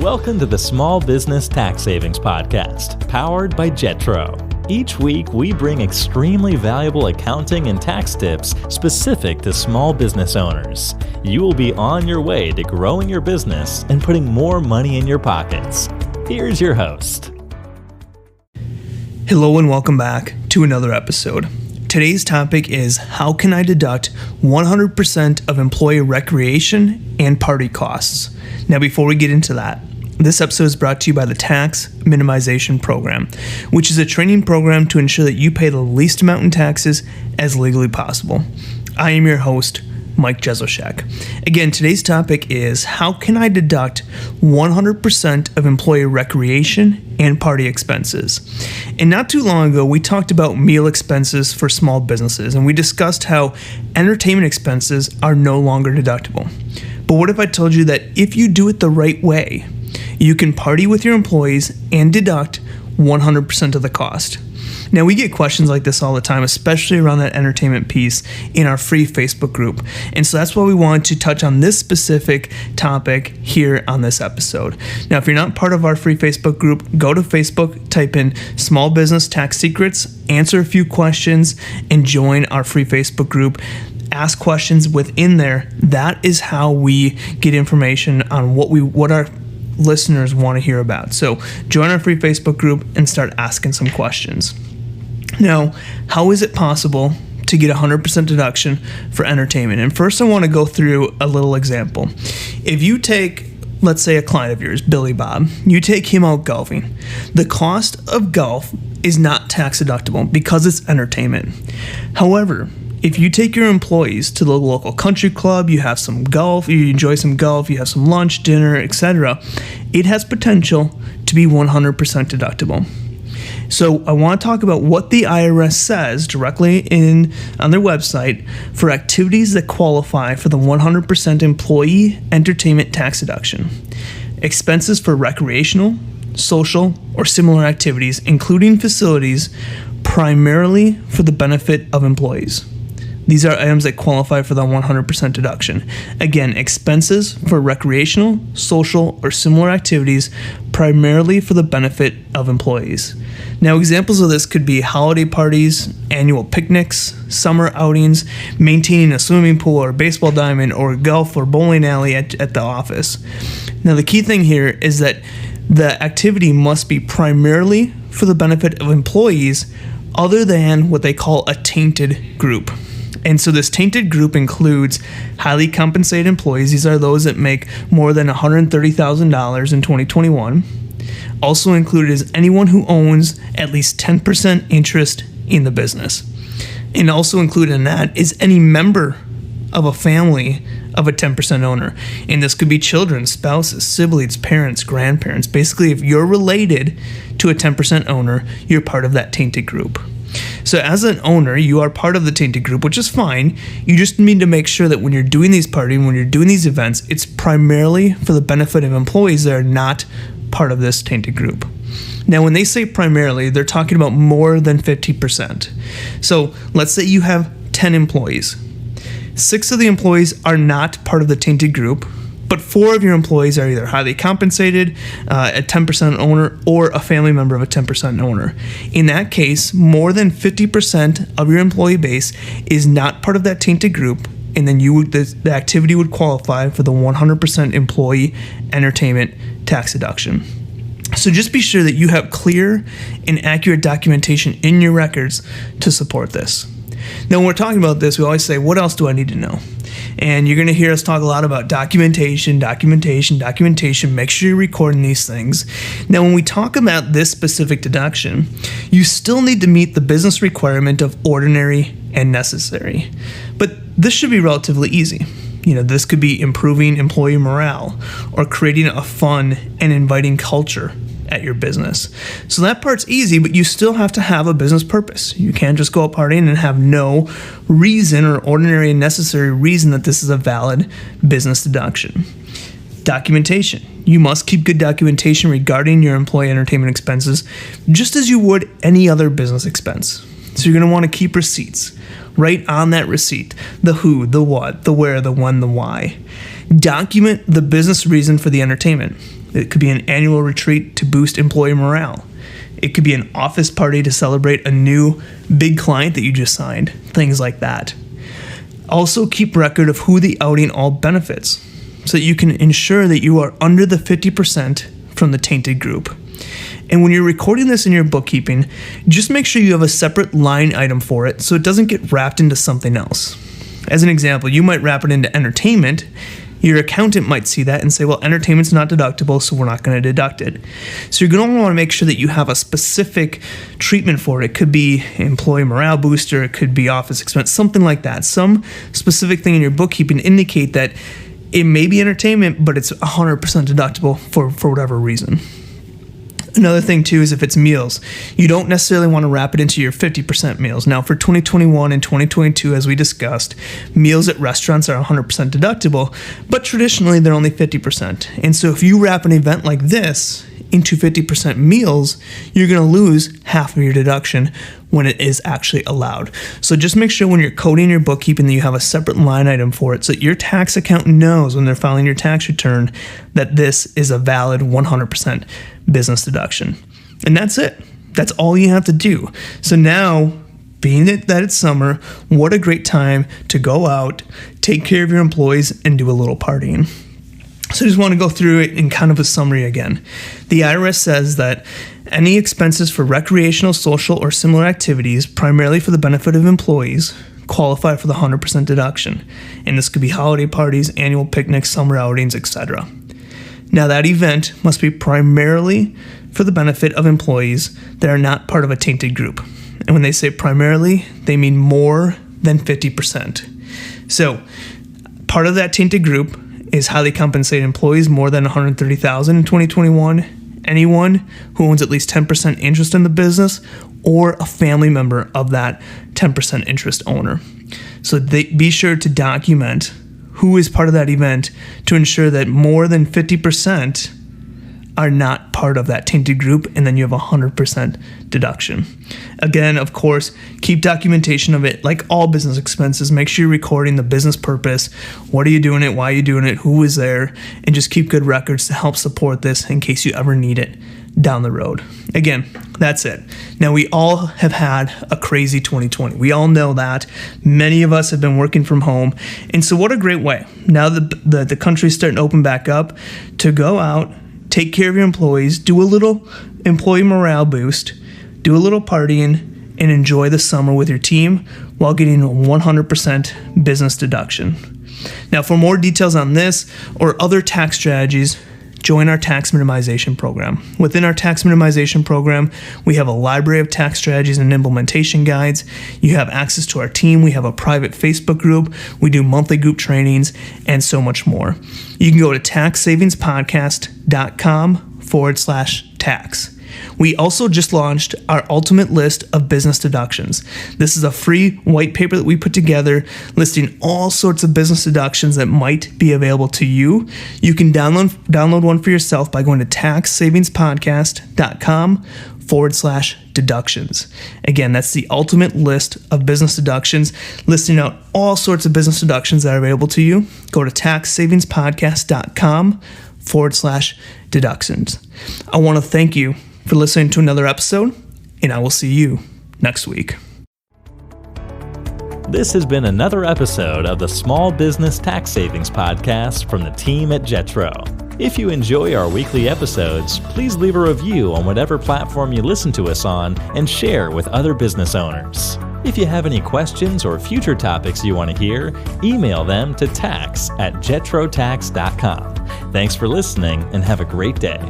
Welcome to the Small Business Tax Savings Podcast, powered by Jetro. Each week, we bring extremely valuable accounting and tax tips specific to small business owners. You will be on your way to growing your business and putting more money in your pockets. Here's your host. Hello and welcome back to another episode. Today's topic is how can I deduct 100% of employee recreation and party costs? Now, before we get into that, this episode is brought to you by the Tax Minimization Program, which is a training program to ensure that you pay the least amount in taxes as legally possible. I am your host, Mike Jesowshek. Again, today's topic is how can I deduct 100% of employee recreation and party expenses? And not too long ago, we talked about meal expenses for small businesses, and we discussed how entertainment expenses are no longer deductible. But what if I told you that if you do it the right way, you can party with your employees and deduct 100% of the cost? Now, we get questions like this all the time, especially around that entertainment piece in our free Facebook group. And so that's why we wanted to touch on this specific topic here on this episode. Now, if you're not part of our free Facebook group, go to Facebook, type in Small Business Tax Secrets, answer a few questions, and join our free Facebook group. Ask questions within there. That is how we get information on what our listeners want to hear about. So join our free Facebook group and start asking some questions. Now, how is it possible to get 100% deduction for entertainment? And first I want to go through a little example. If you take, let's say, a client of yours, Billy Bob, you take him out golfing. The cost of golf is not tax deductible because it's entertainment. However, if you take your employees to the local country club, you have some golf, you enjoy some golf, you have some lunch, dinner, etc., it has potential to be 100% deductible. So I want to talk about what the IRS says directly on their website for activities that qualify for the 100% employee entertainment tax deduction. Expenses for recreational, social, or similar activities, including facilities, primarily for the benefit of employees. These are items that qualify for the 100% deduction. Again, expenses for recreational, social, or similar activities, primarily for the benefit of employees. Now, examples of this could be holiday parties, annual picnics, summer outings, maintaining a swimming pool or baseball diamond or golf or bowling alley at the office. Now, the key thing here is that the activity must be primarily for the benefit of employees other than what they call a tainted group. And so this tainted group includes highly compensated employees. These are those that make more than $130,000 in 2021. Also included is anyone who owns at least 10% interest in the business. And also included in that is any member of a family of a 10% owner. And this could be children, spouses, siblings, parents, grandparents. Basically, if you're related to a 10% owner, you're part of that tainted group. So as an owner, you are part of the tainted group, which is fine. You just need to make sure that when you're doing these parties, when you're doing these events, it's primarily for the benefit of employees that are not part of this tainted group. Now, when they say primarily, they're talking about more than 50%. So let's say you have 10 employees. 6 of the employees are not part of the tainted group, but 4 of your employees are either highly compensated, a 10% owner, or a family member of a 10% owner. In that case, more than 50% of your employee base is not part of that tainted group, and then the activity would qualify for the 100% employee entertainment tax deduction. So just be sure that you have clear and accurate documentation in your records to support this. Now, when we're talking about this, we always say, what else do I need to know? And you're going to hear us talk a lot about documentation. Make sure you're recording these things. Now, when we talk about this specific deduction, you still need to meet the business requirement of ordinary and necessary. But this should be relatively easy. This could be improving employee morale or creating a fun and inviting culture at your business. So that part's easy, but you still have to have a business purpose. You can't just go out partying and have no reason or ordinary and necessary reason that this is a valid business deduction. Documentation. You must keep good documentation regarding your employee entertainment expenses, just as you would any other business expense. So you're going to want to keep receipts. Write on that receipt the who, the what, the where, the when, the why. Document the business reason for the entertainment. It could be an annual retreat to boost employee morale. It could be an office party to celebrate a new big client that you just signed, things like that. Also keep record of who the outing all benefits so that you can ensure that you are under the 50% from the tainted group. And when you're recording this in your bookkeeping, just make sure you have a separate line item for it so it doesn't get wrapped into something else. As an example, you might wrap it into entertainment. Your accountant might see that and say, well, entertainment's not deductible, so we're not going to deduct it. So you're going to want to make sure that you have a specific treatment for it. It could be employee morale booster, it could be office expense, something like that. Some specific thing in your bookkeeping indicate that it may be entertainment, but it's 100% deductible for whatever reason. Another thing too is if it's meals, you don't necessarily want to wrap it into your 50% meals. Now for 2021 and 2022, as we discussed, meals at restaurants are 100% deductible, but traditionally they're only 50%. And so if you wrap an event like this into 50% meals, you're going to lose half of your deduction when it is actually allowed. So just make sure when you're coding your bookkeeping that you have a separate line item for it so that your tax accountant knows when they're filing your tax return that this is a valid 100% business deduction. And that's it. That's all you have to do. So now, being that it's summer, what a great time to go out, take care of your employees, and do a little partying. So I just want to go through it in kind of a summary again. The IRS says that any expenses for recreational, social, or similar activities, primarily for the benefit of employees, qualify for the 100% deduction. And this could be holiday parties, annual picnics, summer outings, etc. Now that event must be primarily for the benefit of employees that are not part of a tainted group. And when they say primarily, they mean more than 50%. So part of that tainted group is highly compensated employees more than $130,000 in 2021, anyone who owns at least 10% interest in the business, or a family member of that 10% interest owner. So be sure to document who is part of that event to ensure that more than 50% are not part of that tainted group, and then you have 100% deduction. Again, of course, keep documentation of it. Like all business expenses, make sure you're recording the business purpose. What are you doing it? Why are you doing it? Who was there? And just keep good records to help support this in case you ever need it down the road. Again, that's it. Now, we all have had a crazy 2020. We all know that. Many of us have been working from home. And so what a great way, now that the country's starting to open back up, to go out, take care of your employees, do a little employee morale boost, do a little partying, and enjoy the summer with your team while getting a 100% business deduction. Now, for more details on this or other tax strategies, join our tax minimization program. Within our tax minimization program, we have a library of tax strategies and implementation guides. You have access to our team. We have a private Facebook group. We do monthly group trainings and so much more. You can go to taxsavingspodcast.com/tax. We also just launched our ultimate list of business deductions. This is a free white paper that we put together listing all sorts of business deductions that might be available to you. You can download one for yourself by going to taxsavingspodcast.com/deductions. Again, that's the ultimate list of business deductions, listing out all sorts of business deductions that are available to you. Go to taxsavingspodcast.com/deductions. I want to thank you for listening to another episode, and I will see you next week. This has been another episode of the Small Business Tax Savings Podcast from the team at Jetro. If you enjoy our weekly episodes, please leave a review on whatever platform you listen to us on and share with other business owners. If you have any questions or future topics you want to hear, email them to tax@jetrotax.com. Thanks for listening and have a great day.